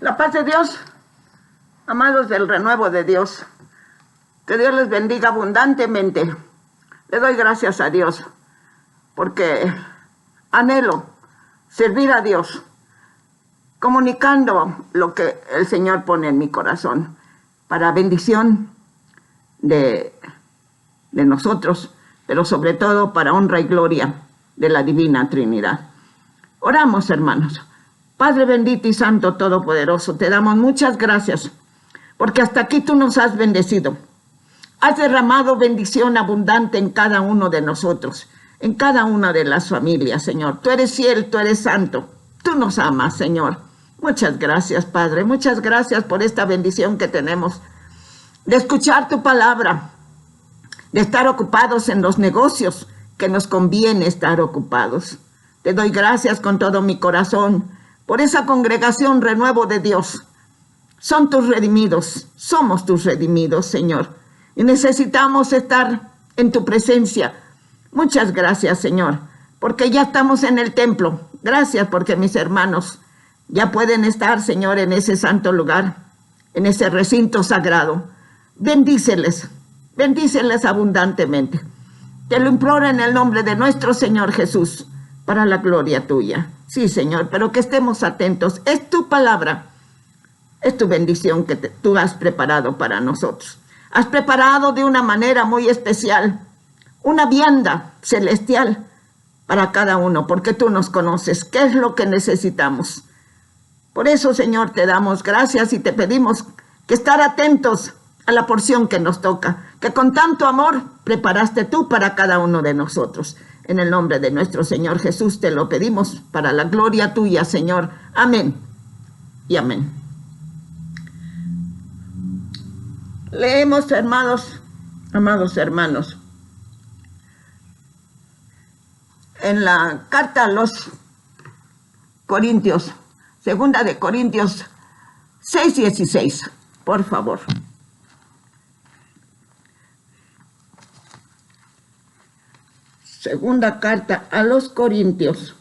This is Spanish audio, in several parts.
La paz de Dios, amados del renuevo de Dios, que Dios les bendiga abundantemente. Le doy gracias a Dios porque anhelo servir a Dios, comunicando lo que el Señor pone en mi corazón para bendición de nosotros, pero sobre todo para honra y gloria de la Divina Trinidad. Oramos, hermanos. Padre bendito y santo todopoderoso, te damos muchas gracias, porque hasta aquí tú nos has bendecido. Has derramado bendición abundante en cada uno de nosotros, en cada una de las familias, Señor. Tú eres fiel, tú eres santo, tú nos amas, Señor. Muchas gracias, Padre, muchas gracias por esta bendición que tenemos de escuchar tu palabra, de estar ocupados en los negocios que nos conviene estar ocupados. Te doy gracias con todo mi corazón por esa congregación Renuevo de Dios. Son tus redimidos, somos tus redimidos, Señor, y necesitamos estar en tu presencia. Muchas gracias, Señor, porque ya estamos en el templo. Gracias porque mis hermanos ya pueden estar, Señor, en ese santo lugar, en ese recinto sagrado. Bendíceles, bendíceles abundantemente. Te lo imploro en el nombre de nuestro Señor Jesús, para la gloria tuya. Sí, Señor, pero que estemos atentos. Es tu palabra, es tu bendición que tú has preparado para nosotros. Has preparado de una manera muy especial una vianda celestial para cada uno, porque tú nos conoces. ¿Qué es lo que necesitamos? Por eso, Señor, te damos gracias y te pedimos que estar atentos a la porción que nos toca, que con tanto amor preparaste tú para cada uno de nosotros. En el nombre de nuestro Señor Jesús te lo pedimos para la gloria tuya, Señor. Amén y amén. Leemos, hermanos, amados hermanos, en la carta a los Corintios, segunda de Corintios 6:16, por favor. Segunda carta a los Corintios.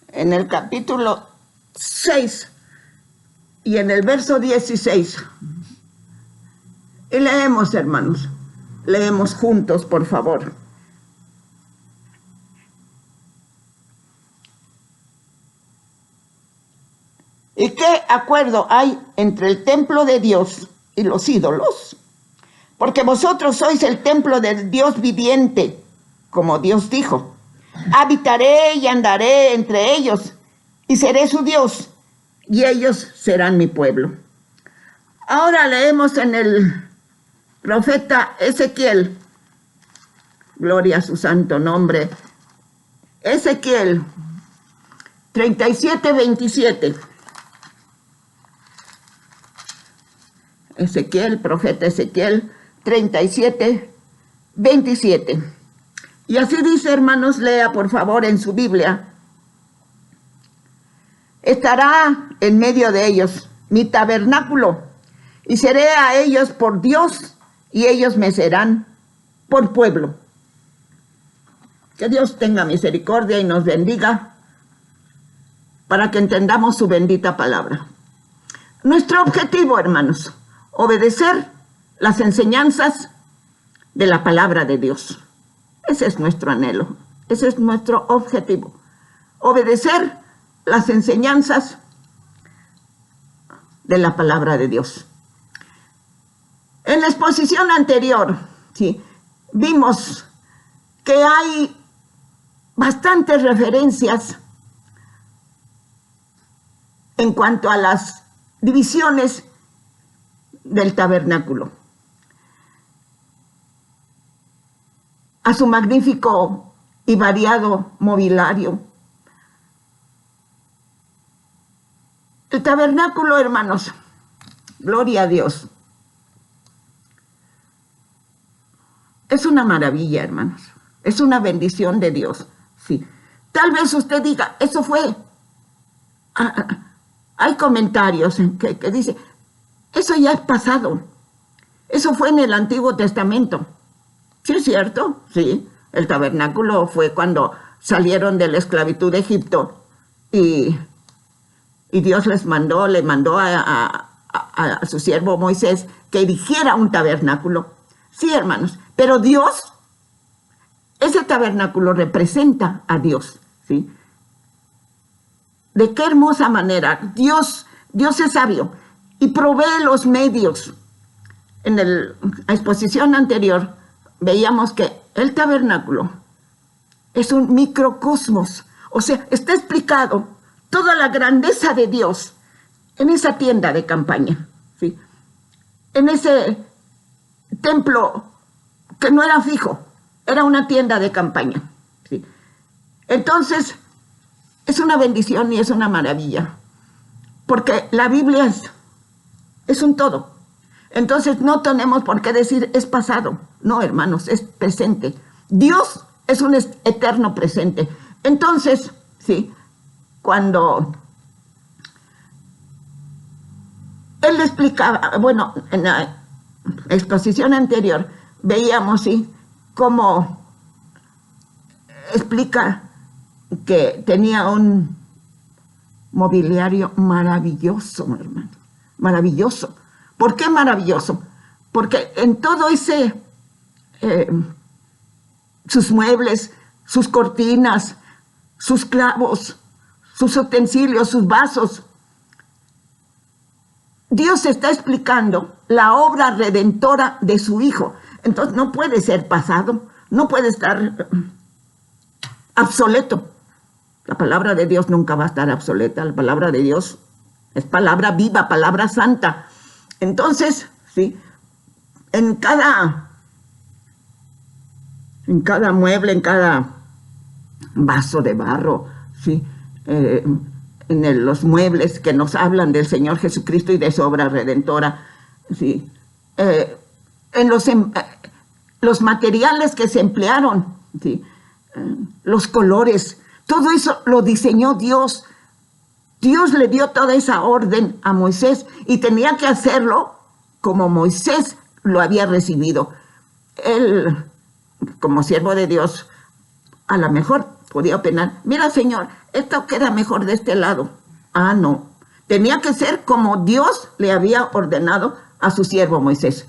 En el capítulo 6 y en el verso 16. Y leemos, hermanos. Leemos juntos, por favor. ¿Y qué acuerdo hay entre el templo de Dios y los ídolos? Porque vosotros sois el templo del Dios viviente, como Dios dijo. Habitaré y andaré entre ellos, y seré su Dios, y ellos serán mi pueblo. Ahora leemos en el profeta Ezequiel, gloria a su santo nombre, Ezequiel 37:27. Ezequiel, profeta Ezequiel 37:27. Y así dice, hermanos, lea por favor en su Biblia. Estará en medio de ellos mi tabernáculo, y seré a ellos por Dios, y ellos me serán por pueblo. Que Dios tenga misericordia y nos bendiga para que entendamos su bendita palabra. Nuestro objetivo, hermanos, obedecer las enseñanzas de la palabra de Dios. Ese es nuestro anhelo, ese es nuestro objetivo. Obedecer las enseñanzas de la palabra de Dios. En la exposición anterior, ¿sí?, vimos que hay bastantes referencias en cuanto a las divisiones del tabernáculo, a su magnífico y variado mobiliario. El tabernáculo, hermanos, gloria a Dios, es una maravilla, hermanos, es una bendición de Dios. Sí. Tal vez usted diga, eso fue, hay comentarios que dicen, eso ya es pasado, eso fue en el Antiguo Testamento. ¿Sí es cierto? Sí, el tabernáculo fue cuando salieron de la esclavitud de Egipto y Dios le mandó a su siervo Moisés que erigiera un tabernáculo. Sí, hermanos, pero Dios, ese tabernáculo representa a Dios, ¿sí? De qué hermosa manera. Dios es sabio y provee los medios. En la exposición anterior veíamos que el tabernáculo es un microcosmos. O sea, está explicado toda la grandeza de Dios en esa tienda de campaña, ¿sí? En ese templo que no era fijo, era una tienda de campaña, ¿sí? Entonces, es una bendición y es una maravilla, porque la Biblia es un todo. Entonces, no tenemos por qué decir es pasado. No, hermanos, es presente. Dios es un eterno presente. Entonces, sí, cuando él le explicaba, bueno, en la exposición anterior, veíamos, sí, cómo explica que tenía un mobiliario maravilloso, hermano, maravilloso. ¿Por qué maravilloso? Porque en todo ese, sus muebles, sus cortinas, sus clavos, sus utensilios, sus vasos, Dios está explicando la obra redentora de su Hijo. Entonces no puede ser pasado, no puede estar obsoleto. La palabra de Dios nunca va a estar obsoleta. La palabra de Dios es palabra viva, palabra santa. Entonces, sí, en cada mueble, en cada vaso de barro, sí, en los muebles que nos hablan del Señor Jesucristo y de su obra redentora, sí, en los materiales que se emplearon, sí, los colores, todo eso lo diseñó Dios. Dios le dio toda esa orden a Moisés y tenía que hacerlo como Moisés lo había recibido. Él, como siervo de Dios, a lo mejor podía opinar, mira, Señor, esto queda mejor de este lado. Ah, no. Tenía que ser como Dios le había ordenado a su siervo Moisés.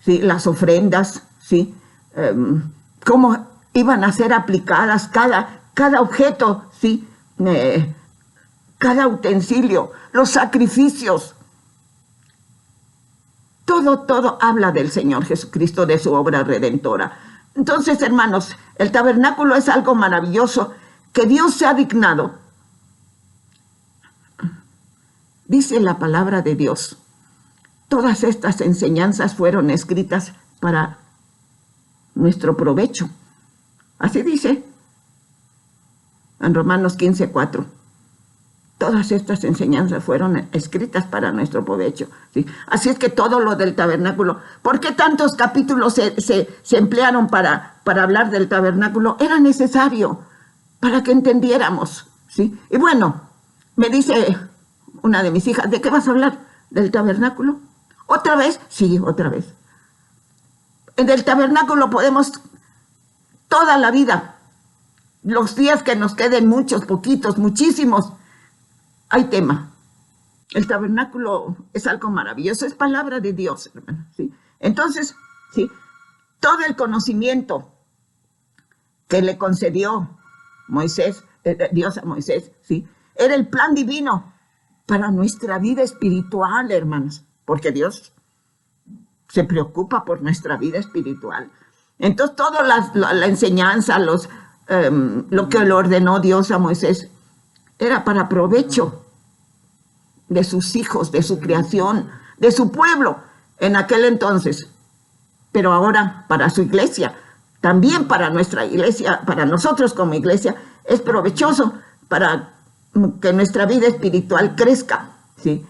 Sí, las ofrendas, sí, cómo iban a ser aplicadas cada objeto, sí, cada utensilio, los sacrificios. Todo habla del Señor Jesucristo, de su obra redentora. Entonces, hermanos, el tabernáculo es algo maravilloso que Dios se ha dignado. Dice la palabra de Dios, todas estas enseñanzas fueron escritas para nuestro provecho. Así dice en Romanos 15:4. Todas estas enseñanzas fueron escritas para nuestro provecho, ¿sí? Así es que todo lo del tabernáculo, ¿por qué tantos capítulos se emplearon para hablar del tabernáculo? Era necesario para que entendiéramos, ¿sí? Y bueno, me dice una de mis hijas, ¿de qué vas a hablar? ¿Del tabernáculo? ¿Otra vez? Sí, otra vez. En el tabernáculo podemos toda la vida, los días que nos queden, muchos, poquitos, muchísimos, hay tema. El tabernáculo es algo maravilloso, es palabra de Dios, hermano, ¿sí? Entonces, sí, todo el conocimiento que le concedió Moisés, Dios a Moisés, ¿sí? Era el plan divino para nuestra vida espiritual, hermanos, porque Dios se preocupa por nuestra vida espiritual. Entonces, toda la enseñanza, lo que le ordenó Dios a Moisés, era para provecho de sus hijos, de su creación, de su pueblo en aquel entonces. Pero ahora para su iglesia, también para nuestra iglesia, para nosotros como iglesia, es provechoso para que nuestra vida espiritual crezca, ¿sí?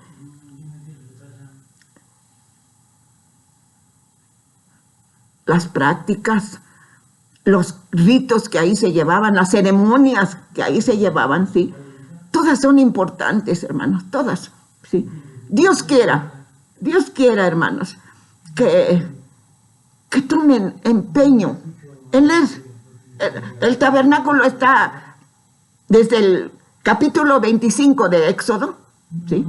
Las prácticas, los ritos que ahí se llevaban, las ceremonias que ahí se llevaban, ¿sí? Todas son importantes, hermanos, todas, ¿sí? Dios quiera, hermanos, que tomen empeño en leer El tabernáculo está desde el capítulo 25 de Éxodo, ¿sí?,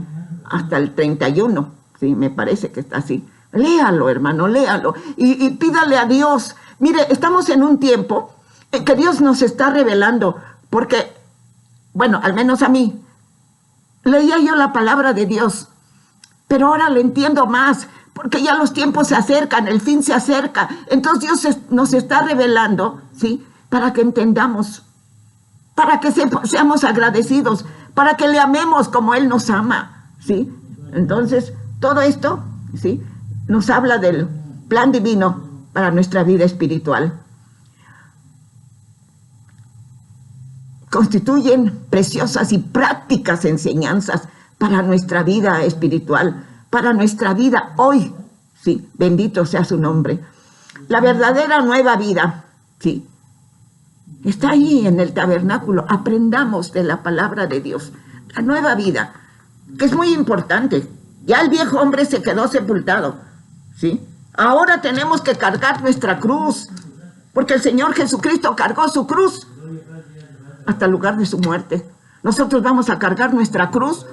hasta el 31, ¿sí?, me parece que está así. Léalo, hermano, léalo. Y pídale a Dios. Mire, estamos en un tiempo en que Dios nos está revelando, porque, bueno, al menos a mí, leía yo la palabra de Dios, pero ahora lo entiendo más, porque ya los tiempos se acercan, el fin se acerca. Entonces Dios nos está revelando, ¿sí?, para que entendamos, para que seamos agradecidos, para que le amemos como Él nos ama, ¿sí? Entonces, todo esto, ¿sí?, nos habla del plan divino para nuestra vida espiritual. Constituyen preciosas y prácticas enseñanzas para nuestra vida espiritual, para nuestra vida hoy. Sí, bendito sea su nombre. La verdadera nueva vida, sí, está ahí en el tabernáculo. Aprendamos de la palabra de Dios. La nueva vida, que es muy importante. Ya el viejo hombre se quedó sepultado, ¿sí? Ahora tenemos que cargar nuestra cruz, porque el Señor Jesucristo cargó su cruz hasta el lugar de su muerte. Nosotros vamos a cargar nuestra cruz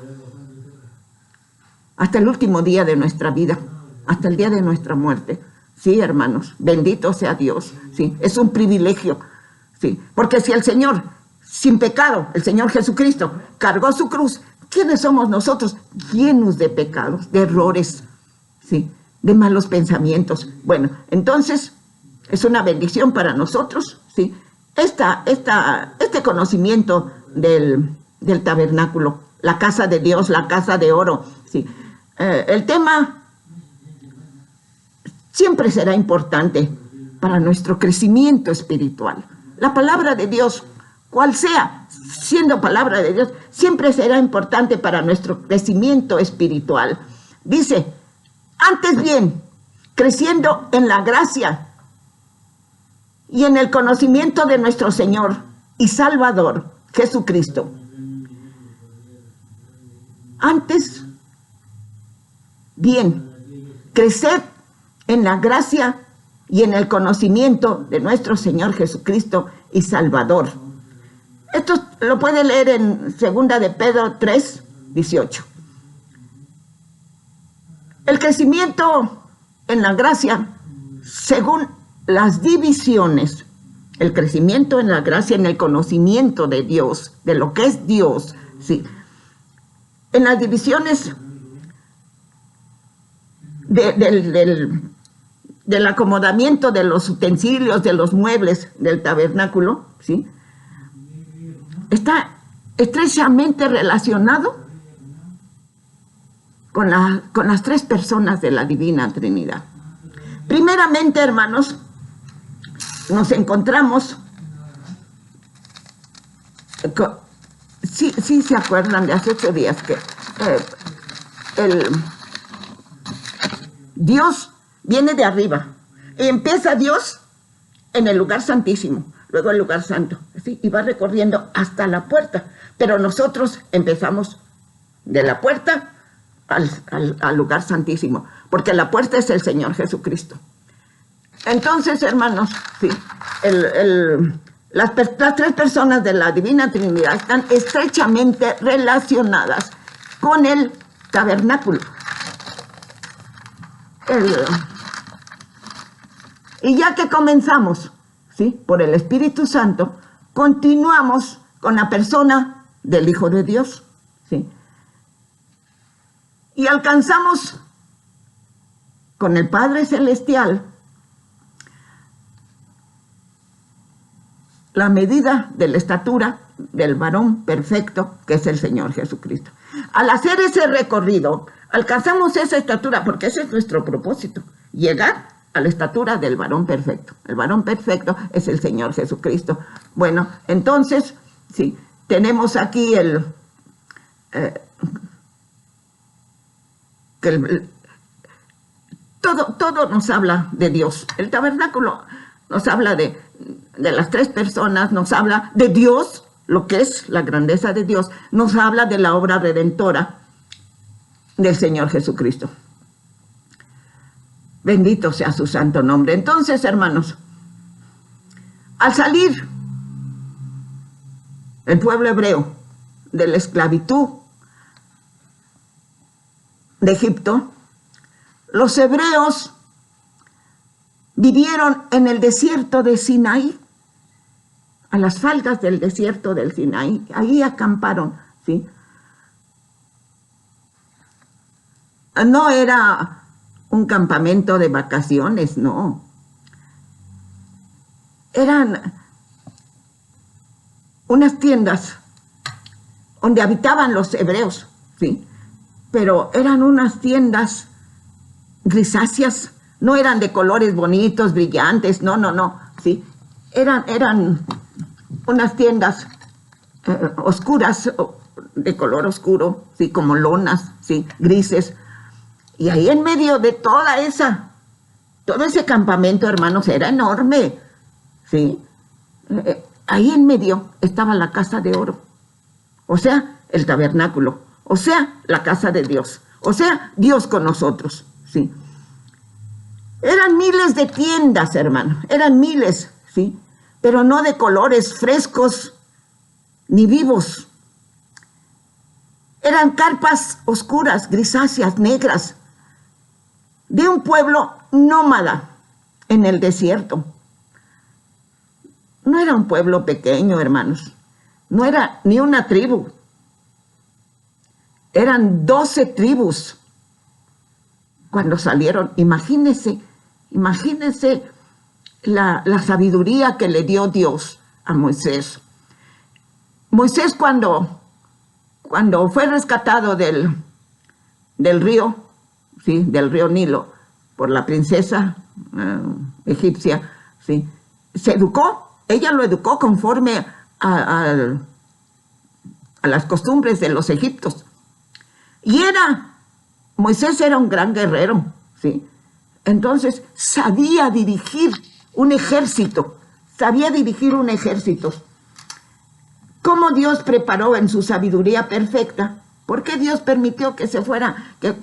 hasta el último día de nuestra vida, hasta el día de nuestra muerte. Sí, hermanos, bendito sea Dios. Sí, es un privilegio. Sí, porque si el Señor, sin pecado, el Señor Jesucristo, cargó su cruz, ¿quiénes somos nosotros? Llenos de pecados, de errores, sí, de malos pensamientos. Bueno, entonces es una bendición para nosotros, sí, este conocimiento del tabernáculo, la casa de Dios, la casa de oro, sí. El tema siempre será importante para nuestro crecimiento espiritual. La palabra de Dios, cual sea, siendo palabra de Dios, siempre será importante para nuestro crecimiento espiritual. Dice, antes bien, creciendo en la gracia y en el conocimiento de nuestro Señor y Salvador, Jesucristo. Antes bien, creced en la gracia y en el conocimiento de nuestro Señor Jesucristo y Salvador. Esto lo puede leer en 2 de Pedro 3, 18. El crecimiento en la gracia, según las divisiones, el crecimiento en la gracia, en el conocimiento de Dios, de lo que es Dios, sí. En las divisiones del acomodamiento de los utensilios, de los muebles del tabernáculo, ¿sí?, está estrechamente relacionado con las tres personas de la Divina Trinidad. Primeramente, hermanos, nos encontramos, sí se acuerdan de hace 8 días que Dios viene de arriba y empieza Dios en el lugar santísimo, luego el lugar santo, ¿sí?, y va recorriendo hasta la puerta, pero nosotros empezamos de la puerta al lugar santísimo, porque la puerta es el Señor Jesucristo. Entonces, hermanos, sí, las tres personas de la Divina Trinidad están estrechamente relacionadas con el tabernáculo. Y ya que comenzamos, ¿sí?, por el Espíritu Santo, continuamos con la persona del Hijo de Dios, ¿sí?, y alcanzamos con el Padre Celestial la medida de la estatura del varón perfecto, que es el Señor Jesucristo. Al hacer ese recorrido, alcanzamos esa estatura, porque ese es nuestro propósito, llegar a la estatura del varón perfecto. El varón perfecto es el Señor Jesucristo. Bueno, entonces, sí, tenemos aquí todo nos habla de Dios. El tabernáculo nos habla de las tres personas, nos habla de Dios, lo que es la grandeza de Dios, nos habla de la obra redentora del Señor Jesucristo. Bendito sea su santo nombre. Entonces, hermanos, Al salir el pueblo hebreo de la esclavitud de Egipto, los hebreos vivieron en el desierto de Sinaí, a las faldas del desierto del Sinaí. Ahí acamparon, ¿sí? No era un campamento de vacaciones, no. Eran unas tiendas donde habitaban los hebreos, ¿sí? Pero eran unas tiendas grisáceas, no eran de colores bonitos, brillantes, no, ¿sí? Eran unas tiendas oscuras, de color oscuro, ¿sí? Como lonas, ¿sí? Grises. Y ahí en medio de todo ese campamento, hermanos, era enorme, ¿sí? Ahí en medio estaba la casa de oro, o sea, el tabernáculo, o sea, la casa de Dios, o sea, Dios con nosotros, ¿sí? Eran miles de tiendas, hermano, eran miles, ¿sí? Pero no de colores frescos ni vivos. Eran carpas oscuras, grisáceas, negras, de un pueblo nómada en el desierto. No era un pueblo pequeño, hermanos. No era ni una tribu. Eran 12 tribus cuando salieron. Imagínense la sabiduría que le dio Dios a Moisés. Moisés cuando fue rescatado del río, ¿sí? Del río Nilo, por la princesa egipcia, ¿sí? Se educó. Ella lo educó conforme a las costumbres de los egipcios. Y Moisés era un gran guerrero, ¿sí? Entonces sabía dirigir un ejército, ¿Cómo Dios preparó en su sabiduría perfecta? ¿Por qué Dios permitió que se fuera, que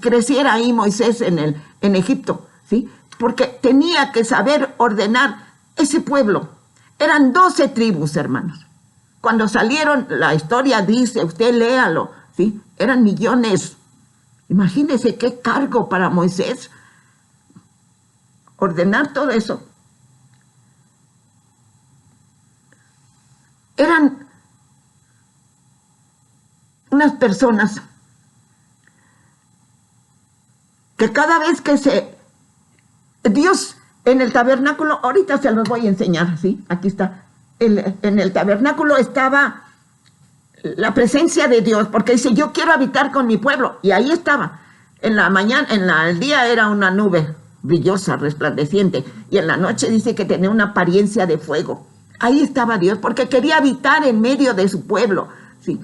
creciera ahí Moisés en Egipto? ¿Sí? Porque tenía que saber ordenar ese pueblo. Eran 12 tribus, hermanos. Cuando salieron, la historia dice, usted léalo, ¿sí? Eran millones. Imagínese qué cargo para Moisés ordenar todo eso. Eran unas personas que cada vez que Dios en el tabernáculo, ahorita se los voy a enseñar, ¿sí? Aquí está. En el tabernáculo estaba la presencia de Dios, porque dice, yo quiero habitar con mi pueblo, y ahí estaba. En la mañana, el día era una nube brillosa, resplandeciente, y en la noche dice que tenía una apariencia de fuego. Ahí estaba Dios, porque quería habitar en medio de su pueblo, ¿sí?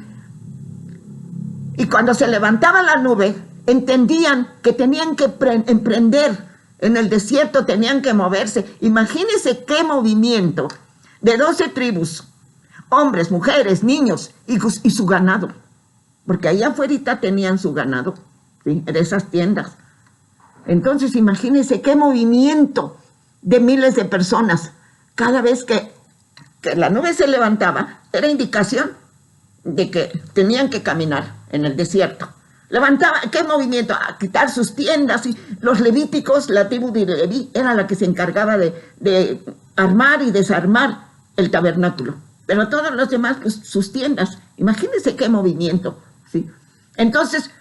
Y cuando se levantaba la nube, entendían que tenían que emprender en el desierto, tenían que moverse. Imagínense qué movimiento de 12 tribus, hombres, mujeres, niños y su ganado, porque allá afuera tenían su ganado, ¿sí? En esas tiendas. Entonces imagínense qué movimiento de miles de personas. Cada vez que la nube se levantaba, era indicación de que tenían que caminar en el desierto. Levantaba, ¿qué movimiento? A quitar sus tiendas. Y los levíticos, la tribu de Leví, era la que se encargaba de armar y desarmar el tabernáculo. Pero todos los demás, pues, sus tiendas. Imagínense qué movimiento, ¿sí? Entonces,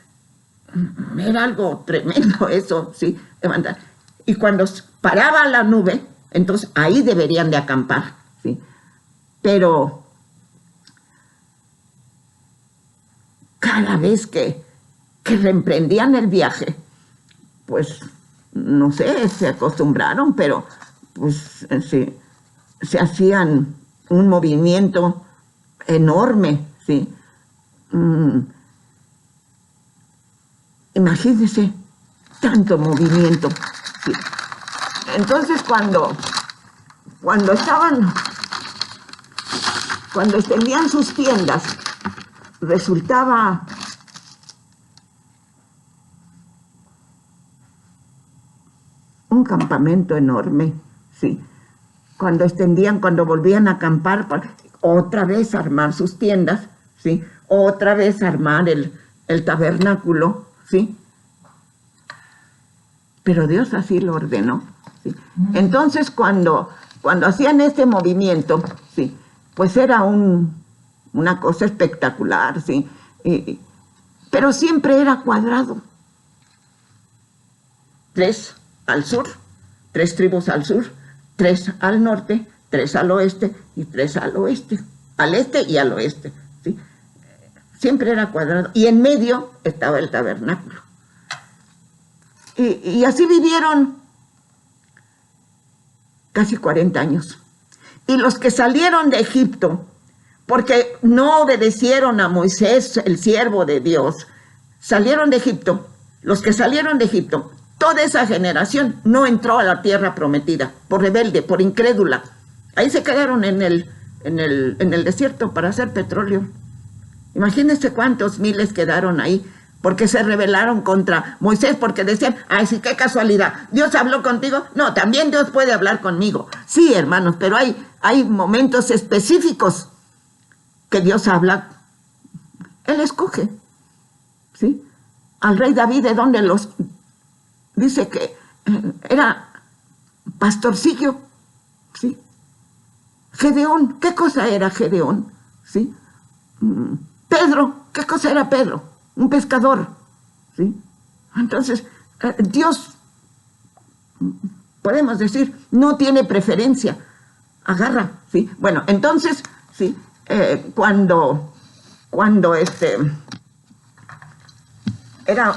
era algo tremendo eso, ¿sí? Levantar. Y cuando paraba la nube, entonces ahí deberían de acampar, ¿sí? Pero cada vez que reemprendían el viaje, pues, no sé, se acostumbraron, pero pues se hacían un movimiento enorme, ¿sí? Imagínense tanto movimiento, ¿sí? Entonces cuando extendían sus tiendas, resultaba un campamento enorme, ¿sí? cuando extendían, cuando volvían a acampar, otra vez armar sus tiendas, ¿sí? Otra vez armar el tabernáculo, ¿sí? Pero Dios así lo ordenó, ¿sí? Entonces, cuando hacían este movimiento, ¿sí? Pues era una cosa espectacular, ¿sí? Pero siempre era cuadrado. 3 al sur, 3 tribus al sur, 3 al norte, 3 al oeste y 3 al oeste, al este y al oeste, ¿sí? Siempre era cuadrado. Y en medio estaba el tabernáculo. Y así vivieron casi 40 años. Y los que salieron de Egipto, porque no obedecieron a Moisés, el siervo de Dios, salieron de Egipto. Los que salieron de Egipto, toda esa generación no entró a la tierra prometida, por rebelde, por incrédula. Ahí se quedaron en el desierto para hacer petróleo. Imagínense cuántos miles quedaron ahí, porque se rebelaron contra Moisés, porque decían, ay, sí, qué casualidad, ¿Dios habló contigo? No, también Dios puede hablar conmigo. Sí, hermanos, pero hay momentos específicos que Dios habla. Él escoge, ¿sí? Al rey David, ¿de dónde los...? Dice que era pastorcillo, ¿sí? Gedeón, ¿qué cosa era Gedeón? ¿Sí? Pedro, ¿qué cosa era Pedro? Un pescador, ¿sí? Entonces, Dios, podemos decir, no tiene preferencia, agarra, ¿sí? Bueno, entonces, ¿sí? Cuando era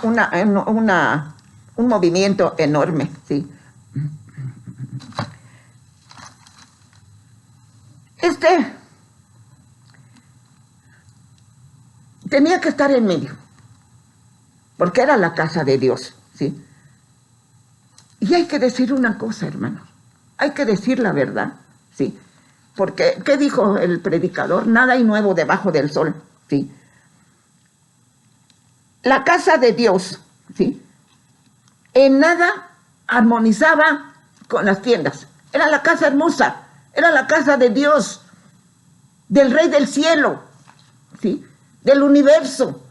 un movimiento enorme, ¿sí? Tenía que estar en medio, porque era la casa de Dios, ¿sí? Y hay que decir una cosa, hermanos, hay que decir la verdad, ¿sí? Porque, ¿qué dijo el predicador? Nada hay nuevo debajo del sol, ¿sí? La casa de Dios, ¿sí? En nada armonizaba con las tiendas. Era la casa hermosa, era la casa de Dios, del Rey del cielo, ¿sí? Del universo.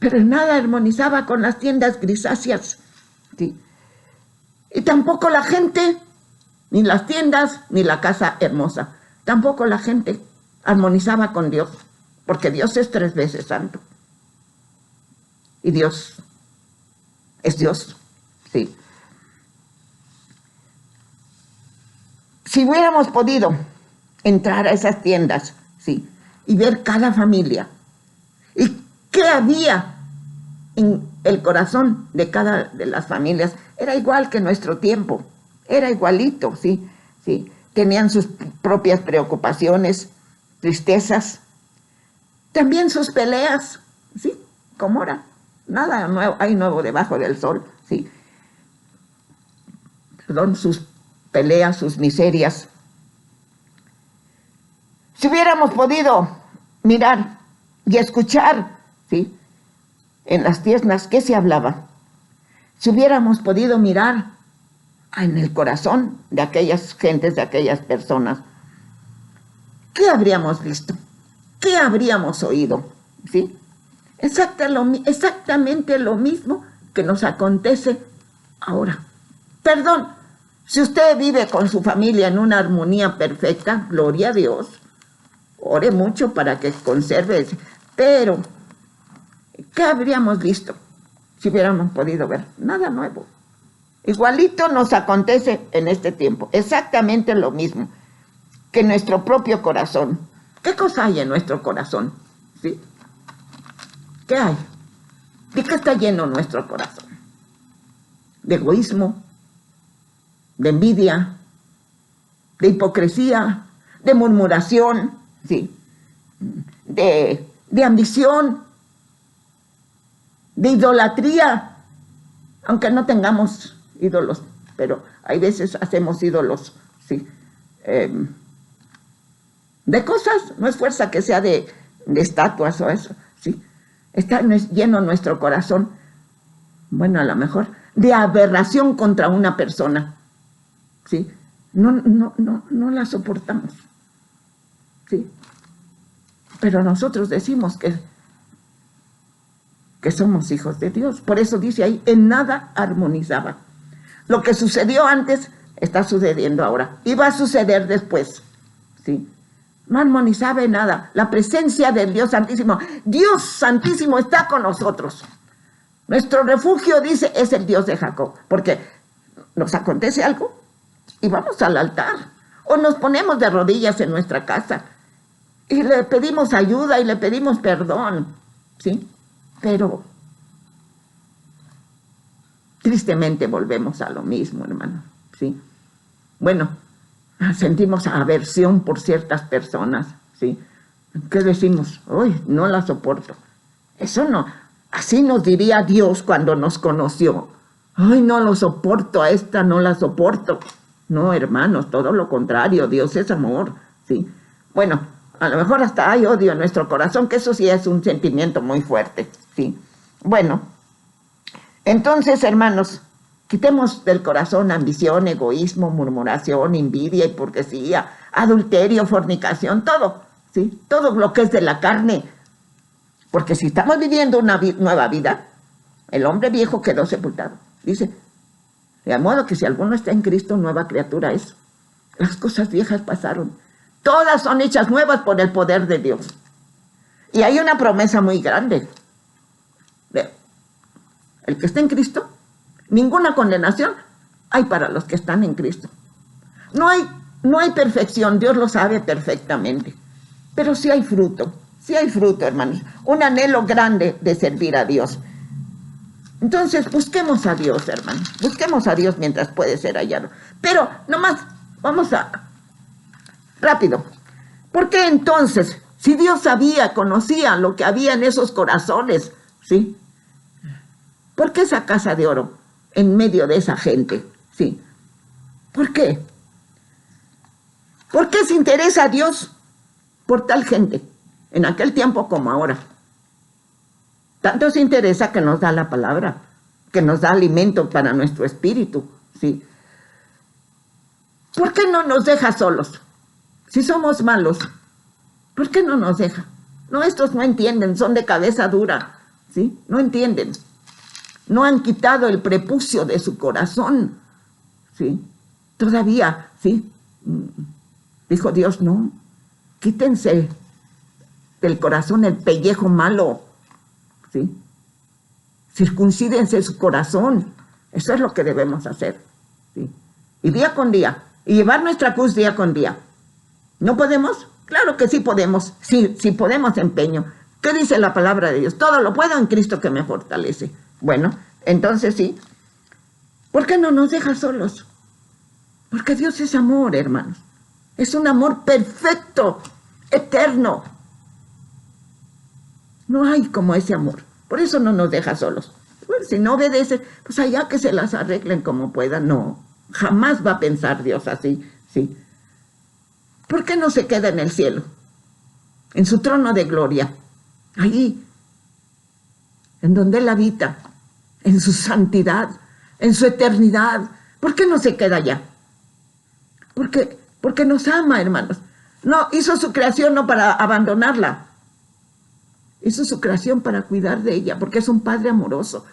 Pero en nada armonizaba con las tiendas grisáceas, ¿sí? Y tampoco la gente, ni las tiendas, ni la casa hermosa. Tampoco la gente armonizaba con Dios, porque Dios es 3 veces santo. Y Dios es Dios, ¿sí? Si hubiéramos podido entrar a esas tiendas, ¿sí? Y ver cada familia, y qué había en el corazón de cada de las familias, era igual que nuestro tiempo, era igualito, ¿sí? ¿Sí? Tenían sus propias preocupaciones, tristezas, también sus peleas, ¿sí? Como ahora, nada nuevo, hay nuevo debajo del sol, ¿sí? Perdón, sus peleas, sus miserias. Si hubiéramos podido mirar y escuchar, ¿sí? En las tiendas, ¿qué se hablaba? Si hubiéramos podido mirar en el corazón de aquellas gentes, de aquellas personas, ¿qué habríamos visto? ¿Qué habríamos oído? ¿Sí? Exactamente lo mismo que nos acontece ahora. Perdón, si usted vive con su familia en una armonía perfecta, gloria a Dios, ore mucho para que conserve ese. Pero, ¿qué habríamos visto si hubiéramos podido ver? Nada nuevo. Igualito nos acontece en este tiempo, exactamente lo mismo que en nuestro propio corazón. ¿Qué cosa hay en nuestro corazón? ¿Sí? ¿Qué hay? ¿De qué está lleno nuestro corazón? De egoísmo, de envidia, de hipocresía, de murmuración, ¿sí? De ambición, de idolatría, aunque no tengamos ídolos, pero hay veces hacemos ídolos, ¿sí? De cosas, no es fuerza que sea de estatuas o eso, ¿sí? Está lleno nuestro corazón, bueno, a lo mejor, de aberración contra una persona, ¿sí? no la soportamos, ¿sí? Pero nosotros decimos que somos hijos de Dios. Por eso dice ahí, en nada armonizaba. Lo que sucedió antes está sucediendo ahora y va a suceder después, ¿sí? No armonizaba en nada. La presencia del Dios Santísimo está con nosotros. Nuestro refugio, dice, es el Dios de Jacob, porque nos acontece algo y vamos al altar o nos ponemos de rodillas en nuestra casa y le pedimos ayuda y le pedimos perdón, ¿sí? Pero tristemente volvemos a lo mismo, hermano, ¿sí? Bueno, sentimos aversión por ciertas personas, ¿sí? ¿Qué decimos? Uy, no la soporto. Eso no, así nos diría Dios cuando nos conoció. Ay, no lo soporto, a esta no la soporto. No, hermanos, todo lo contrario, Dios es amor, ¿sí? Bueno, a lo mejor hasta hay odio en nuestro corazón, que eso sí es un sentimiento muy fuerte, ¿sí? Bueno, entonces, hermanos, quitemos del corazón ambición, egoísmo, murmuración, envidia, hipocresía, adulterio, fornicación, todo, ¿sí? Todo lo que es de la carne. Porque si estamos viviendo una nueva vida, el hombre viejo quedó sepultado. Dice, de modo que si alguno está en Cristo, nueva criatura es. Las cosas viejas pasaron. Todas son hechas nuevas por el poder de Dios. Y hay una promesa muy grande. El que está en Cristo, ninguna condenación hay para los que están en Cristo. No hay perfección, Dios lo sabe perfectamente. Pero sí hay fruto, hermanos. Un anhelo grande de servir a Dios. Entonces, busquemos a Dios, hermanos. Busquemos a Dios mientras puede ser hallado. Pero, nomás, rápido. ¿Por qué entonces, si Dios sabía, conocía lo que había en esos corazones, ¿sí? ¿Por qué esa casa de oro en medio de esa gente? ¿Sí? ¿Por qué? ¿Por qué se interesa a Dios por tal gente? En aquel tiempo como ahora. Tanto se interesa que nos da la palabra, que nos da alimento para nuestro espíritu, ¿sí? ¿Por qué no nos deja solos? Si somos malos, ¿por qué no nos deja? No, estos no entienden, son de cabeza dura, ¿sí? No entienden. No han quitado el prepucio de su corazón, ¿sí? Todavía, ¿sí? Dijo Dios, no, quítense del corazón el pellejo malo, ¿sí? Circuncídense su corazón. Eso es lo que debemos hacer, ¿sí? Y día con día, y llevar nuestra cruz día con día. ¿No podemos? Claro que sí podemos, sí podemos empeño. ¿Qué dice la palabra de Dios? Todo lo puedo en Cristo que me fortalece. Bueno, entonces sí. ¿Por qué no nos deja solos? Porque Dios es amor, hermanos. Es un amor perfecto, eterno. No hay como ese amor. Por eso no nos deja solos. Bueno, si no obedece, pues allá que se las arreglen como puedan. No, jamás va a pensar Dios así, ¿sí? ¿Por qué no se queda en el cielo? En su trono de gloria. Ahí, en donde Él habita, en su santidad, en su eternidad. ¿Por qué no se queda allá? Porque nos ama, hermanos. No, hizo su creación no para abandonarla. Hizo su creación para cuidar de ella, porque es un Padre amoroso,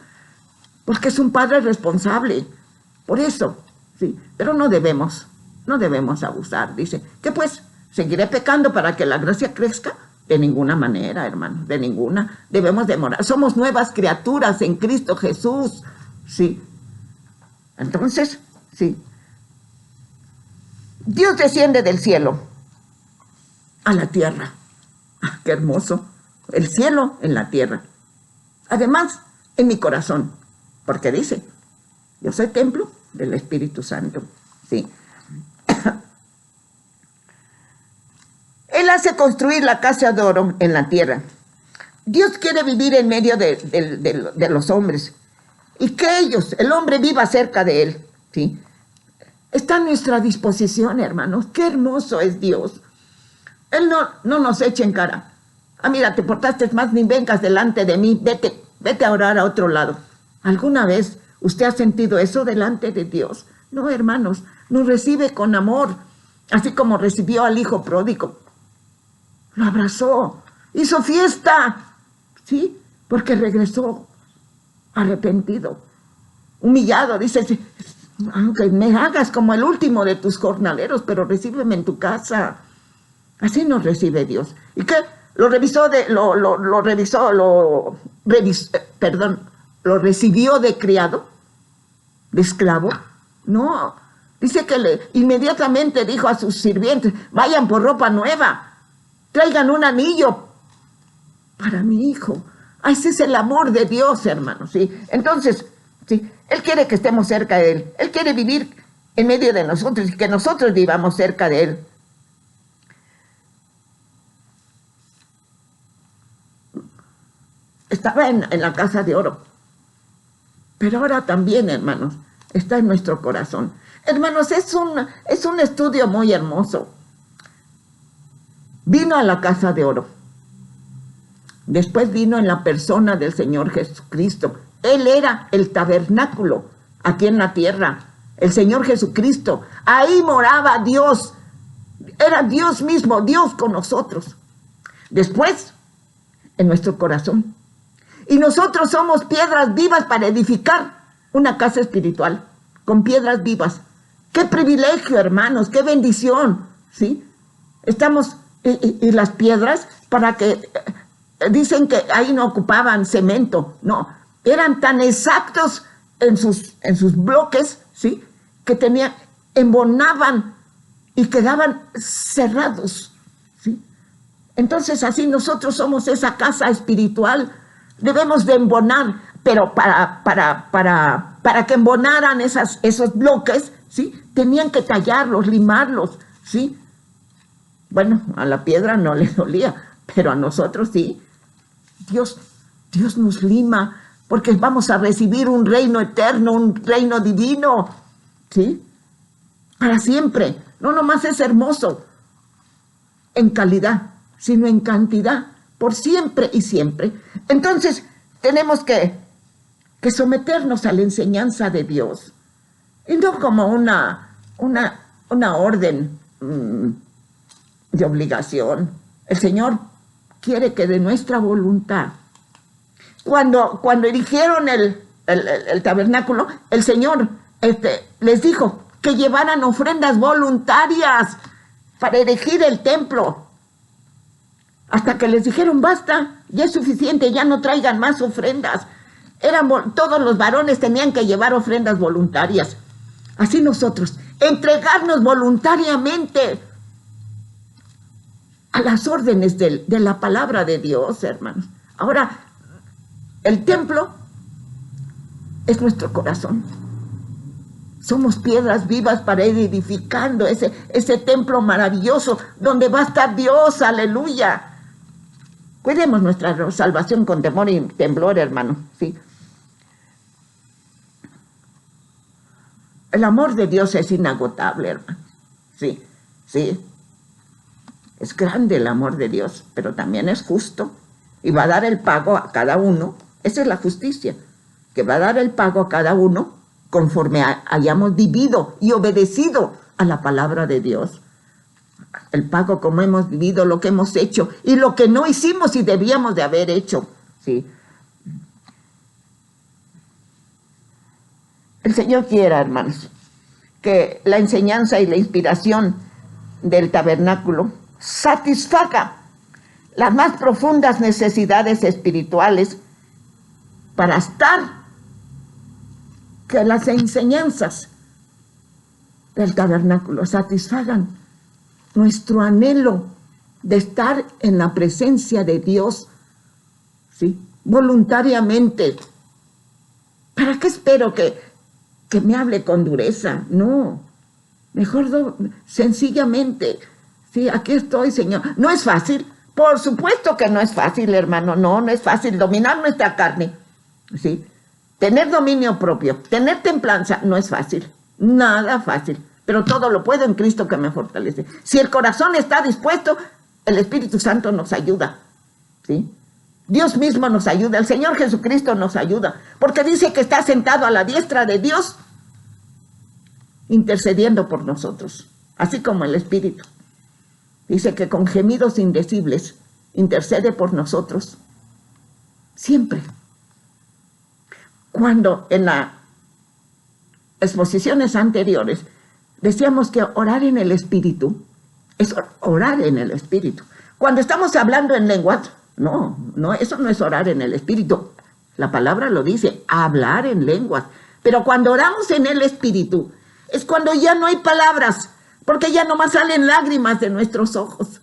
porque es un Padre responsable. Por eso, sí, pero no debemos abusar. Dice, ¿qué pues? ¿Seguiré pecando para que la gracia crezca? De ninguna manera, hermano, de ninguna. Debemos demorar. Somos nuevas criaturas en Cristo Jesús, sí. Entonces, sí. Dios desciende del cielo a la tierra. ¡Ah, qué hermoso! El cielo en la tierra. Además, en mi corazón. Porque dice, yo soy templo del Espíritu Santo, sí. Él hace construir la casa de oro en la tierra. Dios quiere vivir en medio de los hombres. Y que ellos, el hombre, viva cerca de Él, ¿sí? Está a nuestra disposición, hermanos. Qué hermoso es Dios. Él no nos echa en cara. Ah, mira, te portaste más, ni vengas delante de mí. Vete a orar a otro lado. ¿Alguna vez usted ha sentido eso delante de Dios? No, hermanos. nos recibe con amor, así como recibió al hijo pródigo. Lo abrazó, hizo fiesta, ¿sí? Porque regresó arrepentido, humillado. Dice, aunque me hagas como el último de tus jornaleros, pero recíbeme en tu casa. Así nos recibe Dios. ¿Y qué? Lo recibió de criado, de esclavo. No, dice que inmediatamente dijo a sus sirvientes, vayan por ropa nueva, traigan un anillo para mi hijo. Ese es el amor de Dios, hermanos, ¿sí? Entonces, sí, Él quiere que estemos cerca de Él. Él quiere vivir en medio de nosotros y que nosotros vivamos cerca de Él. Estaba en la casa de oro, pero ahora también, hermanos, está en nuestro corazón. Hermanos, es un estudio muy hermoso. Vino a la casa de oro. Después vino en la persona del Señor Jesucristo. Él era el tabernáculo aquí en la tierra. El Señor Jesucristo. Ahí moraba Dios. Era Dios mismo, Dios con nosotros. Después, en nuestro corazón. Y nosotros somos piedras vivas para edificar una casa espiritual. Con piedras vivas. ¡Qué privilegio, hermanos! ¡Qué bendición! ¿Sí? Estamos... Y las piedras, para que... Dicen que ahí no ocupaban cemento. No. Eran tan exactos en sus bloques, ¿sí? Que embonaban y quedaban cerrados, ¿sí? Entonces así nosotros somos esa casa espiritual. Debemos de embonar, pero para que embonaran esos bloques, ¿sí? Tenían que tallarlos, limarlos, ¿sí? Bueno, a la piedra no le dolía, pero a nosotros sí. Dios nos lima, porque vamos a recibir un reino eterno, un reino divino, ¿sí? Para siempre. No nomás es hermoso en calidad, sino en cantidad, por siempre y siempre. Entonces, tenemos que someternos a la enseñanza de Dios, y no como una orden de obligación. El Señor quiere que de nuestra voluntad. Cuando erigieron el tabernáculo, el Señor les dijo que llevaran ofrendas voluntarias para erigir el templo. Hasta que les dijeron, basta, ya es suficiente, ya no traigan más ofrendas. Todos los varones tenían que llevar ofrendas voluntarias. Así nosotros, entregarnos voluntariamente a las órdenes de la palabra de Dios, hermanos. Ahora, el templo es nuestro corazón. Somos piedras vivas para ir edificando ese templo maravilloso donde va a estar Dios, aleluya. Cuidemos nuestra salvación con temor y temblor, hermano, ¿sí? El amor de Dios es inagotable, hermano. Sí, sí. Es grande el amor de Dios, pero también es justo. Y va a dar el pago a cada uno. Esa es la justicia. Que va a dar el pago a cada uno conforme hayamos vivido y obedecido a la palabra de Dios. El pago como hemos vivido, lo que hemos hecho y lo que no hicimos y debíamos de haber hecho. ¿Sí? El Señor quiera, hermanos, que la enseñanza y la inspiración del tabernáculo satisfaga las más profundas necesidades espirituales para estar, que las enseñanzas del tabernáculo satisfagan nuestro anhelo de estar en la presencia de Dios, ¿sí? Voluntariamente. ¿Para qué espero que me hable con dureza? No, mejor sencillamente, sí, aquí estoy, Señor. No es fácil, por supuesto que no es fácil, hermano, no es fácil dominar nuestra carne, ¿sí? Tener dominio propio, tener templanza, no es fácil, nada fácil, pero todo lo puedo en Cristo que me fortalece. Si el corazón está dispuesto, el Espíritu Santo nos ayuda, ¿sí? Dios mismo nos ayuda, el Señor Jesucristo nos ayuda, porque dice que está sentado a la diestra de Dios intercediendo por nosotros, así como el Espíritu. Dice que con gemidos indecibles intercede por nosotros siempre. Cuando en las exposiciones anteriores decíamos que orar en el Espíritu es orar en el Espíritu. Cuando estamos hablando en lenguas, no, eso no es orar en el Espíritu. La palabra lo dice, hablar en lenguas. Pero cuando oramos en el Espíritu, es cuando ya no hay palabras, porque ya nomás salen lágrimas de nuestros ojos.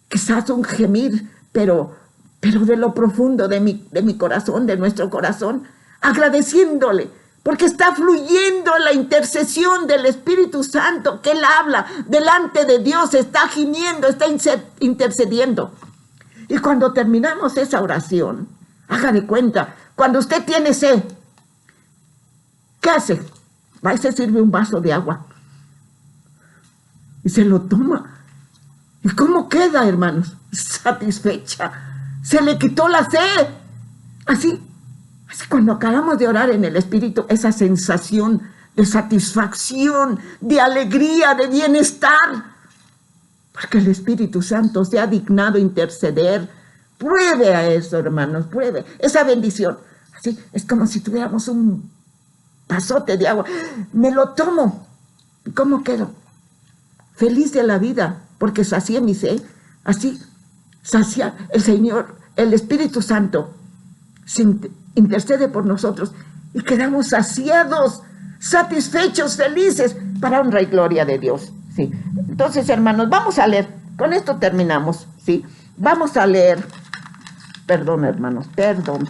Quizás un gemir, pero de lo profundo de mi corazón, de nuestro corazón, agradeciéndole, porque está fluyendo la intercesión del Espíritu Santo, que Él habla delante de Dios, está gimiendo, está intercediendo. Y cuando terminamos esa oración, haga de cuenta, cuando usted tiene sed, ¿qué hace? Va y se sirve un vaso de agua y se lo toma. ¿Y cómo queda, hermanos? Satisfecha. Se le quitó la sed. Así cuando acabamos de orar en el Espíritu, esa sensación de satisfacción, de alegría, de bienestar, porque el Espíritu Santo se ha dignado interceder. Pruebe a eso, hermanos, pruebe esa bendición. Así es como si tuviéramos un vasote de agua. Me lo tomo. ¿Cómo quedo? Feliz de la vida, porque sacié mi sed. Así sacia el Señor, el Espíritu Santo intercede por nosotros y quedamos saciados, satisfechos, felices, para honra y gloria de Dios. ¿Sí? Entonces, hermanos, vamos a leer. Con esto terminamos. ¿Sí? Vamos a leer. Perdón, hermanos. Perdón.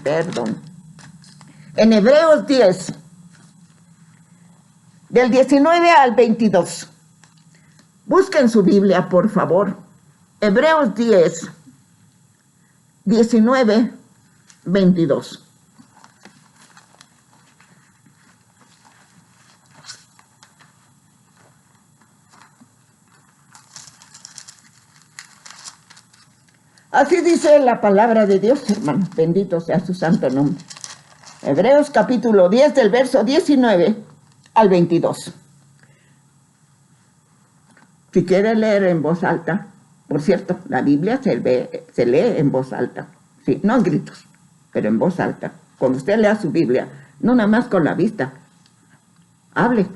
En Hebreos 10, del 19 al 22. Busquen su Biblia, por favor. Hebreos 10, 19, 22. Así dice la palabra de Dios, hermanos. Bendito sea su santo nombre. Hebreos capítulo 10, del verso 19 al 22. Si quiere leer en voz alta, por cierto, la Biblia se lee en voz alta. Sí, no en gritos, pero en voz alta. Cuando usted lea su Biblia, no nada más con la vista. Hable,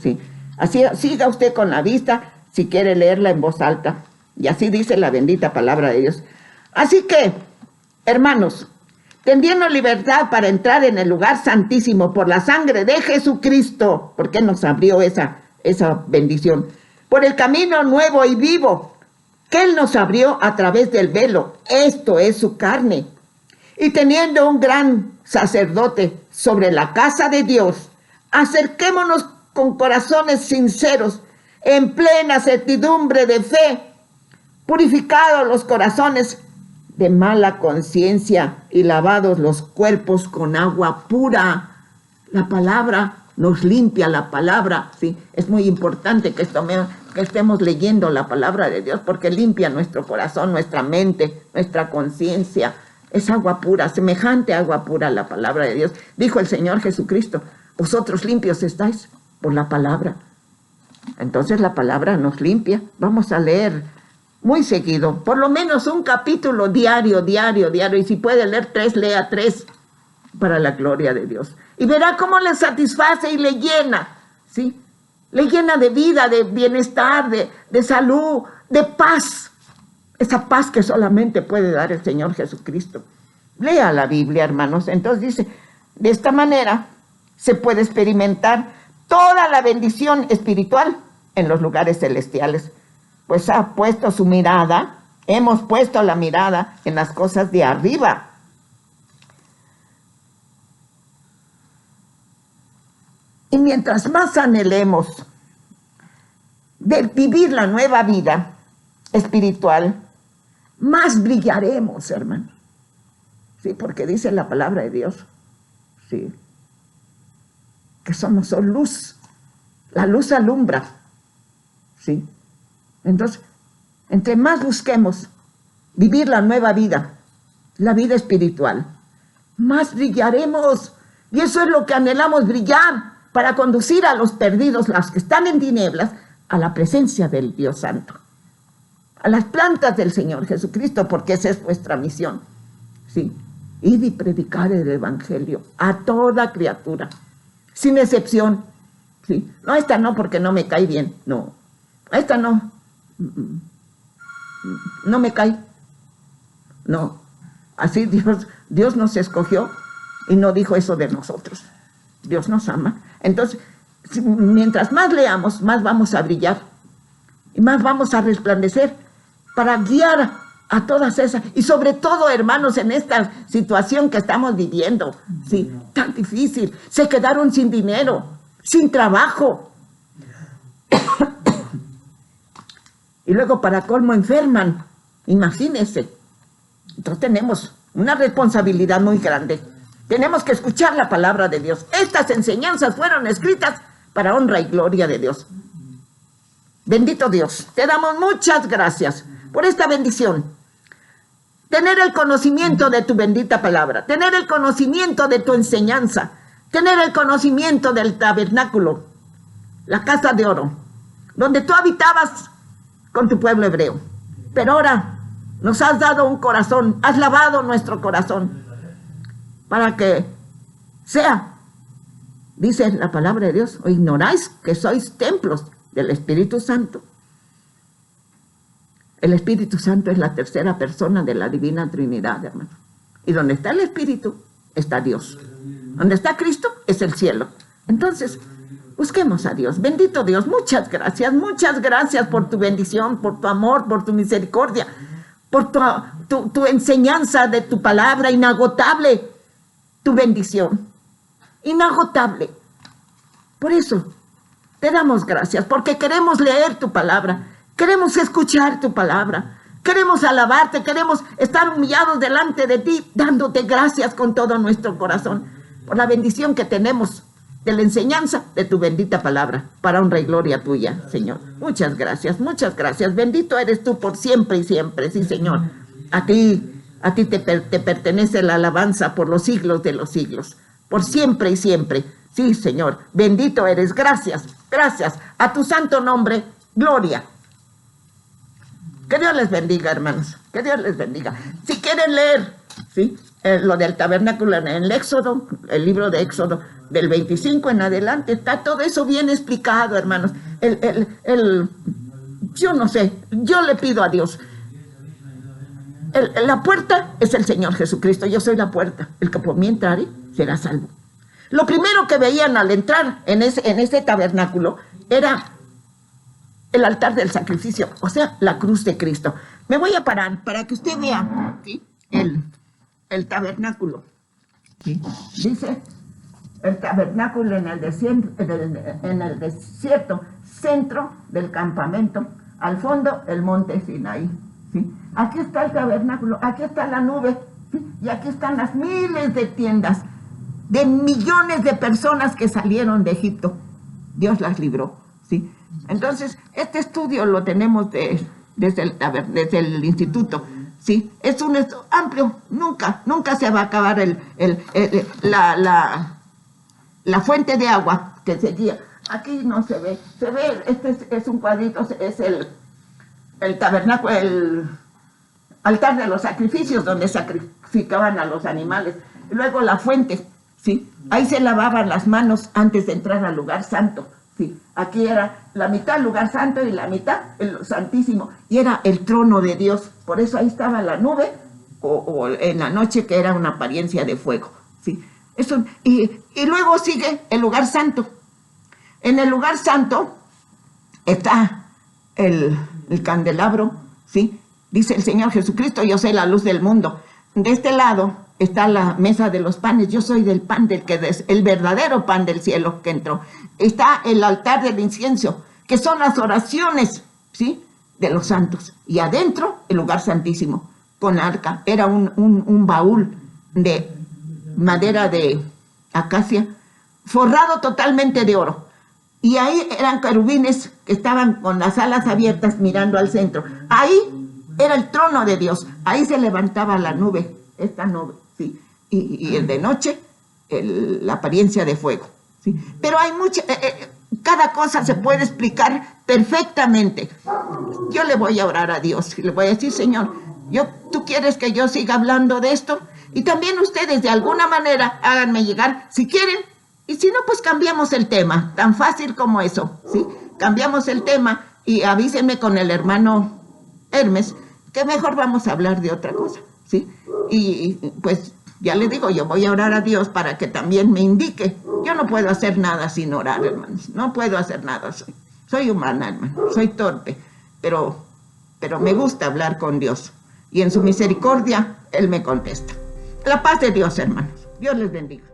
sí. Así siga usted con la vista si quiere leerla en voz alta. Y así dice la bendita palabra de Dios. Así que, hermanos, teniendo libertad para entrar en el lugar santísimo por la sangre de Jesucristo, porque Él nos abrió esa bendición, por el camino nuevo y vivo que Él nos abrió a través del velo, esto es su carne, y teniendo un gran sacerdote sobre la casa de Dios, acerquémonos con corazones sinceros, en plena certidumbre de fe, purificados los corazones de mala conciencia y lavados los cuerpos con agua pura. La palabra nos limpia, la palabra, sí, es muy importante que estemos leyendo la palabra de Dios, porque limpia nuestro corazón, nuestra mente, nuestra conciencia. Es agua pura, semejante agua pura la palabra de Dios. Dijo el Señor Jesucristo, vosotros limpios estáis por la palabra. Entonces la palabra nos limpia. Vamos a leer muy seguido, por lo menos un capítulo diario, y si puede leer 3, lea 3, para la gloria de Dios. Y verá cómo le satisface y le llena, ¿sí? Le llena de vida, de bienestar, de salud, de paz. Esa paz que solamente puede dar el Señor Jesucristo. Lea la Biblia, hermanos. Entonces dice, de esta manera se puede experimentar toda la bendición espiritual en los lugares celestiales. Pues hemos puesto la mirada en las cosas de arriba. Y mientras más anhelemos de vivir la nueva vida espiritual, más brillaremos, hermano. Sí, porque dice la palabra de Dios, sí, que somos luz. La luz alumbra, sí. Entonces, entre más busquemos vivir la nueva vida, la vida espiritual, más brillaremos. Y eso es lo que anhelamos, brillar, para conducir a los perdidos, los que están en tinieblas, a la presencia del Dios Santo, a las plantas del Señor Jesucristo, porque esa es vuestra misión. Sí, id y predicar el evangelio a toda criatura, sin excepción. Sí, no, esta no porque no me cae bien, no, esta no, no me cae, no, así Dios nos escogió y no dijo eso de nosotros. Dios nos ama. Entonces, mientras más leamos, más vamos a brillar y más vamos a resplandecer para guiar a todas esas, y sobre todo, hermanos, en esta situación que estamos viviendo, sí, tan difícil, se quedaron sin dinero, sin trabajo, y luego para colmo enferman, imagínense. Entonces tenemos una responsabilidad muy grande, tenemos que escuchar la palabra de Dios. Estas enseñanzas fueron escritas para honra y gloria de Dios. Bendito Dios, te damos muchas gracias por esta bendición. Tener el conocimiento de tu bendita palabra, tener el conocimiento de tu enseñanza, tener el conocimiento del tabernáculo, la casa de oro, donde tú habitabas con tu pueblo hebreo. Pero ahora nos has dado un corazón, has lavado nuestro corazón para que sea, dice la palabra de Dios, ¿o ignoráis que sois templos del Espíritu Santo? El Espíritu Santo es la tercera persona de la Divina Trinidad, hermano. Y donde está el Espíritu, está Dios. Donde está Cristo, es el cielo. Entonces, busquemos a Dios. Bendito Dios, muchas gracias por tu bendición, por tu amor, por tu misericordia, por tu enseñanza de tu palabra inagotable, tu bendición, inagotable. Por eso, te damos gracias, porque queremos leer tu palabra. Queremos escuchar tu palabra, queremos alabarte, queremos estar humillados delante de ti, dándote gracias con todo nuestro corazón por la bendición que tenemos de la enseñanza de tu bendita palabra, para honra y gloria tuya, Señor. Muchas gracias, bendito eres tú por siempre y siempre, sí, Señor. A ti te pertenece la alabanza por los siglos de los siglos, por siempre y siempre, sí, Señor. Bendito eres, gracias, a tu santo nombre, gloria. Que Dios les bendiga, hermanos, que Dios les bendiga. Si quieren leer, ¿sí?, lo del tabernáculo en el Éxodo, el libro de Éxodo, del 25 en adelante, está todo eso bien explicado, hermanos. Yo no sé, yo le pido a Dios. La puerta es el Señor Jesucristo, yo soy la puerta. El que por mí entrare será salvo. Lo primero que veían al entrar en ese tabernáculo era el altar del sacrificio, o sea, la cruz de Cristo. Me voy a parar para que usted vea, ¿sí?, el tabernáculo. ¿Sí? Dice, el tabernáculo en el desierto, centro del campamento, al fondo el monte Sinaí. ¿Sí? Aquí está el tabernáculo, aquí está la nube, ¿sí?, y aquí están las miles de tiendas de millones de personas que salieron de Egipto. Dios las libró, ¿sí? Entonces, este estudio lo tenemos desde el instituto, ¿sí? Es un estudio amplio, nunca se va a acabar la fuente de agua que seguía. Aquí no se ve, este es un cuadrito, es el tabernáculo, el altar de los sacrificios, donde sacrificaban a los animales. Y luego la fuente, ¿sí? Ahí se lavaban las manos antes de entrar al lugar santo. Sí, aquí era la mitad el lugar santo y la mitad el santísimo, y era el trono de Dios. Por eso ahí estaba la nube, o en la noche, que era una apariencia de fuego. ¿Sí? Eso, y luego sigue el lugar santo. En el lugar santo está el candelabro, ¿sí? Dice el Señor Jesucristo, yo soy la luz del mundo. De este lado está la mesa de los panes, yo soy del pan el verdadero pan del cielo que entró. Está el altar del incienso, que son las oraciones, ¿sí?, de los santos. Y adentro, el lugar santísimo, con arca. Era un baúl de madera de acacia, forrado totalmente de oro. Y ahí eran querubines que estaban con las alas abiertas mirando al centro. Ahí era el trono de Dios. Ahí se levantaba la nube, esta nube, ¿sí? Y de noche, la apariencia de fuego. ¿sí? Pero hay mucha, cada cosa se puede explicar perfectamente. Yo le voy a orar a Dios y le voy a decir, Señor, tú quieres que yo siga hablando de esto, y también ustedes de alguna manera háganme llegar, si quieren, y si no, pues cambiamos el tema, tan fácil como eso, ¿sí? Cambiamos el tema y avísenme con el hermano Hermes que mejor vamos a hablar de otra cosa, ¿sí? Y pues ya le digo, yo voy a orar a Dios para que también me indique. Yo no puedo hacer nada sin orar, hermanos, no puedo hacer nada, soy humana, hermano, soy torpe, pero me gusta hablar con Dios, y en su misericordia Él me contesta. La paz de Dios, hermanos. Dios les bendiga.